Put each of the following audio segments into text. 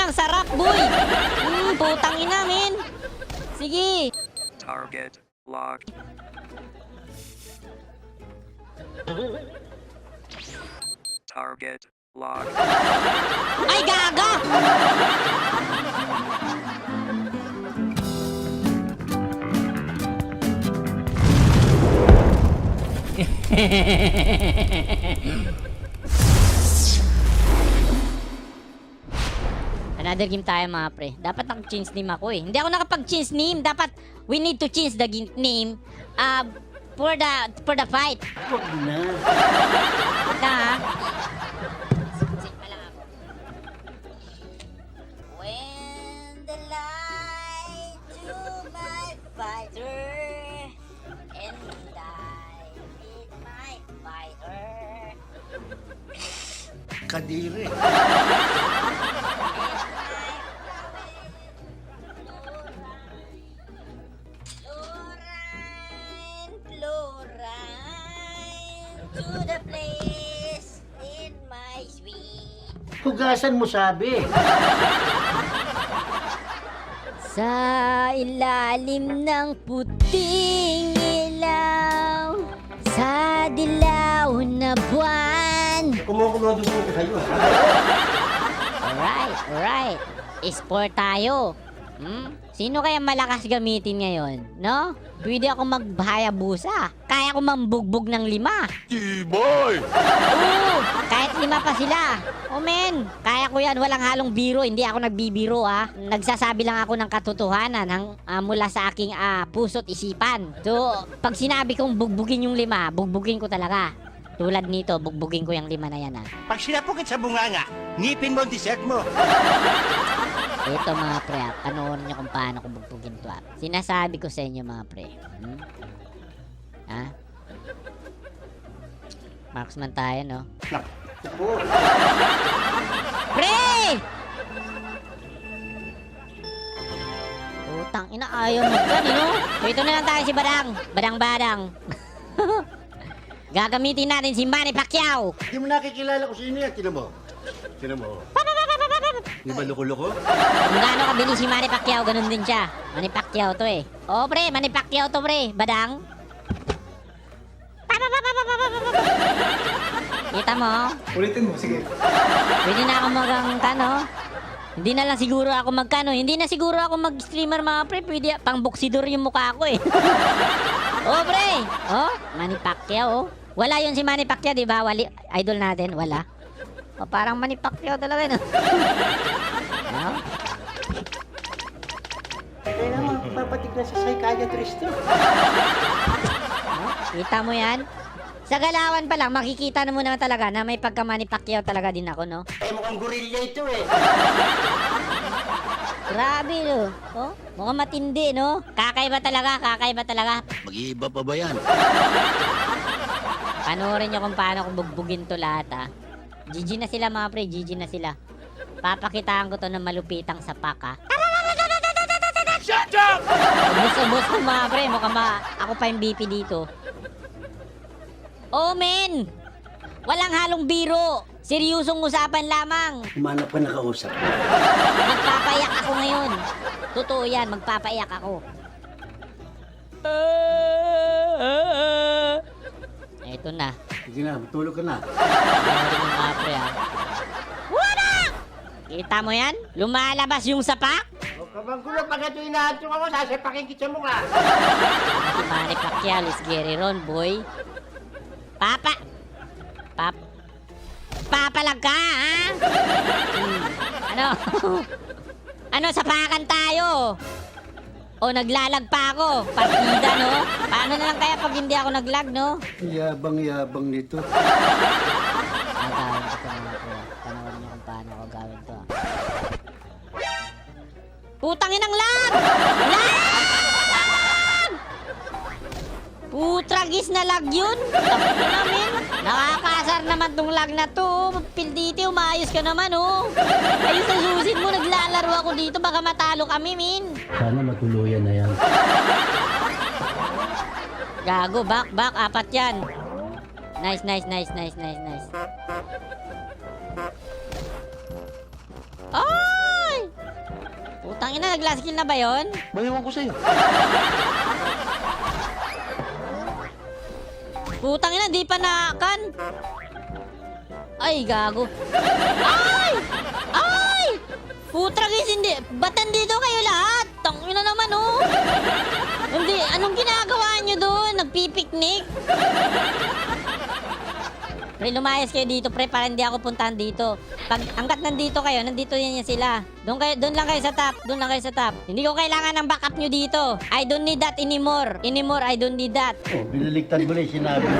ang sarap, boy. Putang ina, men. Sige. Target locked. Target locked. Ay, gaga! Another game tayo mga pre. Dapat nag-change name ako eh. Hindi ako nakapag-change name. Dapat we need to change the name for the fight. Huwag na. Wait na ha. Sing pa lang ako. When the light to my fighter and I meet my fighter. Kadiri. To the place in my sweet. Hugasan mo sabi. Sa ilalim ng puting ilaw, sa dilaw na buwan. Kumukulodo ko kayo. Alright. Sport tayo. Sino kaya malakas gamitin ngayon, no? Pwede ako maghayabusa. Kaya ko mambugbog ng 5. T-boy! Oo, kahit 5 pa sila. Oh men, kaya ko yan. Walang halong biro. Hindi ako nagbibiro ha. Nagsasabi lang ako ng katotohanan mula sa aking puso't isipan. So, pag sinabi kong bugbugin yung 5, bugbugin ko talaga. Tulad nito, bugbugin ko yung 5 na yan ha. Pag sinapukit sa bunganga, ngipin mo ang dessert mo. Ito mga pre, panoorin nyo kung paano ko bugbugin to. Sinasabi ko sa inyo mga pre. Ha? Marksman tayo, no? Pre! Utang ina, ayaw mo ka, no? So ito na lang tayo si Badang. Badang. Gagamitin natin si Manny Pacquiao. Hindi mo nakikilala kung sino yan. Tinan mo. Di ba loko-loko? Kung gaano kabilis si Manny Pacquiao, ganun din siya. Manny Pacquiao to eh. Oo pre, Manny Pacquiao to pre. Badang. Kita mo? Ulitin mo, sige. Pwede na ako magkano? Hindi na lang siguro ako magkano. Hindi na siguro ako mag-streamer mga pre. Pwede pang boksidor yung mukha ko eh. Oh pre. Oh, Manny Pacquiao oh. Wala yun si Manny Pacquiao, di ba? Idol natin, wala. Oh, parang Manny Pacquiao talaga no. Ano? Kailangan mapapatik na sa psychiatrist to. Kita mo yan? Sa galawan pa lang, makikita na mo naman talaga na may pagka-Manny Pacquiao talaga din ako, no? Eh, mukhang gorilla ito eh. Grabe, no? Oh, mukhang matindi, no? Kakaiba talaga. Mag-iiba pa ba yan? Panoorin nyo kung paano kung bugbugin to lahat, ah. GG na sila, mga pre. GG na sila. Papakitaan ko to ng malupitang sapak, ah. Shut up! Ubus ko, mga pre. Mukhang ako pa yung BP dito. Oh, men! Walang halong biro. Seryosong usapan lamang. Humanap ka nakausap. Magpapaiyak ako ngayon. Totoo yan, magpapaiyak ako. Eto na. Sige na, matulog ka na. Panoorin yung mga pre, ah. Wala! Kita mo yan? Lumalabas yung sapak? Huwag ka bang gulo, pag ito inahatong ako, sasapakin kita mo ka. Si Manny Pacquiao, let's get it on, boy. Papalag ka, ha? Ano? Ano, sapakan tayo? O naglalag pa ako? Partida, no? Paano na lang kaya pag hindi ako naglag, no? Yabang-yabang nito. Gagawin ko ito mga pre. Panoorin niyo kung paano ako gawin to. Putangin ang lag! Lag! Putragis na lag yun! Tapos namin! Nakakasar naman tong lag na to. Pilditi, umayos ka naman, oh. Ayos ang susin mo, naglalaro ako dito. Baka matalo kami, min. Sana matuluyan na yan. Gago, back, 4 yan. Nice. Ay! Putang ina, nag-last kill na ba yon? Maliwan ko sa'yo. Putang ina, di pa nakan. Ay, gago. Ay! Ay! Putragis, hindi. Ba't nandito kayo lahat? Tangina naman, oh. Hindi, anong ginagawa nyo doon? Nagpipiknik? Pre, lumayas kayo dito, pre, para hindi ako puntahan dito. Pag hanggat nandito kayo, nandito yan sila. Doon lang kayo sa top. Doon lang kayo sa top. Hindi ko kailangan ng backup nyo dito. I don't need that anymore. Anymore, I don't need that. Oh, biniligtad mo na yung sinabi mo.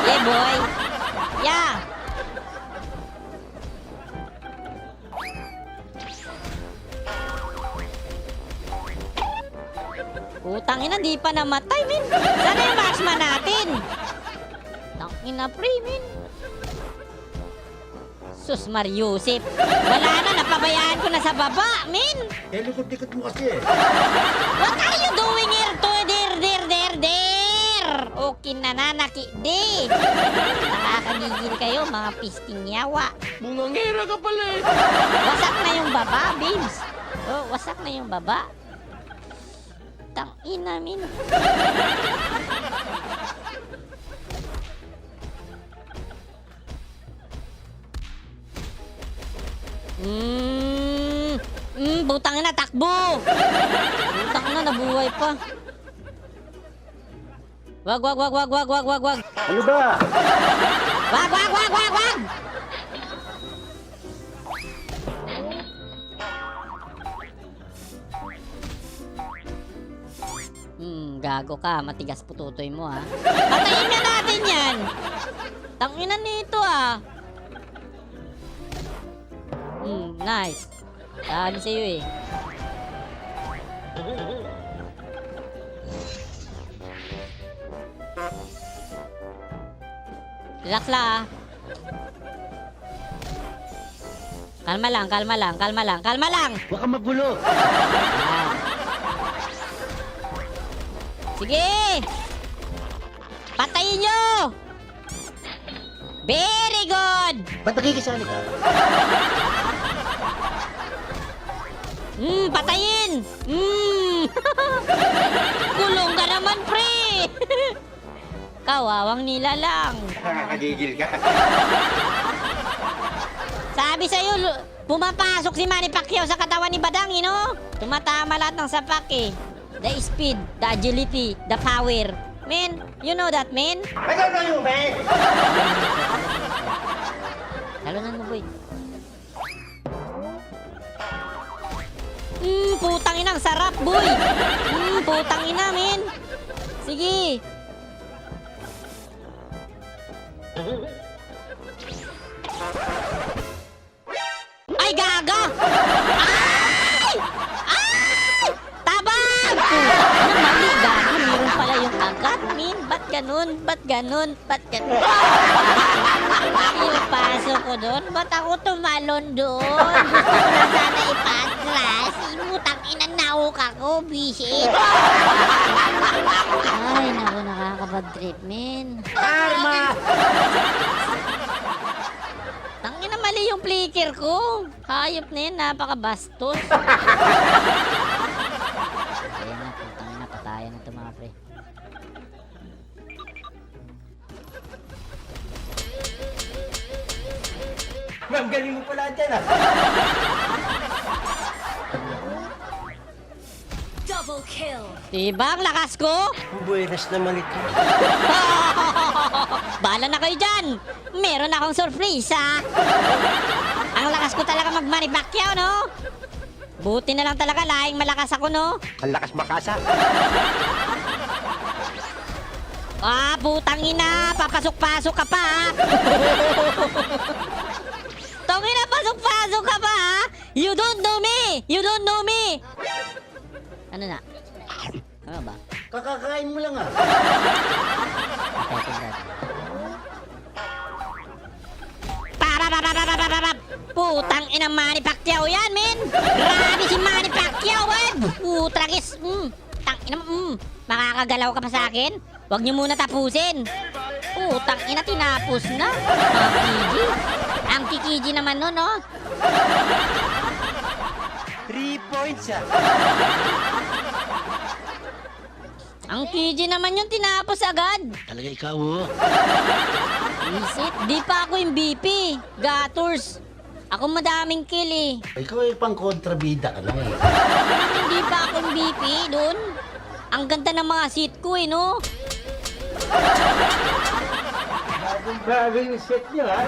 Yeah, boy. Yeah. Putang ina, di pa namatay, min. Sana yung marksman natin. Tangina, pre, min. Sus Mariusip. Wala na, napabayaan ko na sa baba, min. Eh, likod-likod mo kasi eh. What are you doing here to there? Okay na nanaki, di. Nakakagigil kayo, mga pisting yawa. Bungangera ka pala eh. Wasak na yung baba, babes. Oh, wasak na yung baba. Tangina, min. Butang na, takbo! Butang na, nabuhay pa. Wag. Ano ba? Wag! Gago ka. Matigas pututoy mo, ha. Patayin na natin yan! Tangina nito, ah. Nice. Sabi sa'yo, eh. Relax lang, ah. Kalma lang. Huwag kang magulo. Sige! Patayin nyo! Very good! Ba't nakikisali ka? Patayin! Kulong ka naman, pre! Kawawang nila lang. Nakakagigil ka. Sabi sa'yo, pumapasok si Manny Pacquiao sa katawan ni Badang, Tumatama lahat ng sapak, eh. The speed, the agility, the power. Man, you know that, man? Ano ba yung be? Talunan mo, boy. Putang ina, ang sarap, boy. Putang ina, men. Sige. Ay, gaga! Ay! Ay! Tabang! Ano, mali, gago. Meron pala yung agat, men. Ba't ganun? Yung paso ko doon? Ba't ako tumalon doon? Gusto ko na sana ipatras. Imutang inanaok ako, bisit. Ay, naku, nakakabad trip, men. Karma! Tangina, mali yung flicker ko. Hayop na yun, napakabastos. Ayan na, putang ina, patayan na ito, mga pre. Ma'am, galing mo pala dyan ah. Double kill. Diba ang lakas ko? Buenas naman ito. Bahala na kayo dyan. Meron akong surprise, ha? Ang lakas ko talaga mag-Manny Pacquiao, no? Buti na lang talaga, lahing malakas ako, no? Ang lakas makasa. Putang ina, papasok-pasok ka pa, ha? Tongina, pasok-pasok ka pa, ha? You don't know me! Ano na? Ano ba? Kakakain mo lang ah. Putang ina, Manny Pacquiao yan, men! Grabe si Manny Pacquiao, man! Putragis! Tang ina, makakagalaw ka pa sa akin? Huwag niyo muna tapusin! Putang ina, tinapos na! Ang kikiji naman nun, no? Ripo! points ah. Ang KJ naman yung tinapos agad. Talaga ikaw, oh. Isit, di pa ako yung BP. Gators. Ako madaming kill eh. Ikaw ay pang kontrabida ka lang eh. Hindi pa ako yung BP doon. Ang ganda ng mga seat ko eh, no? Bago yung set nyo, ha?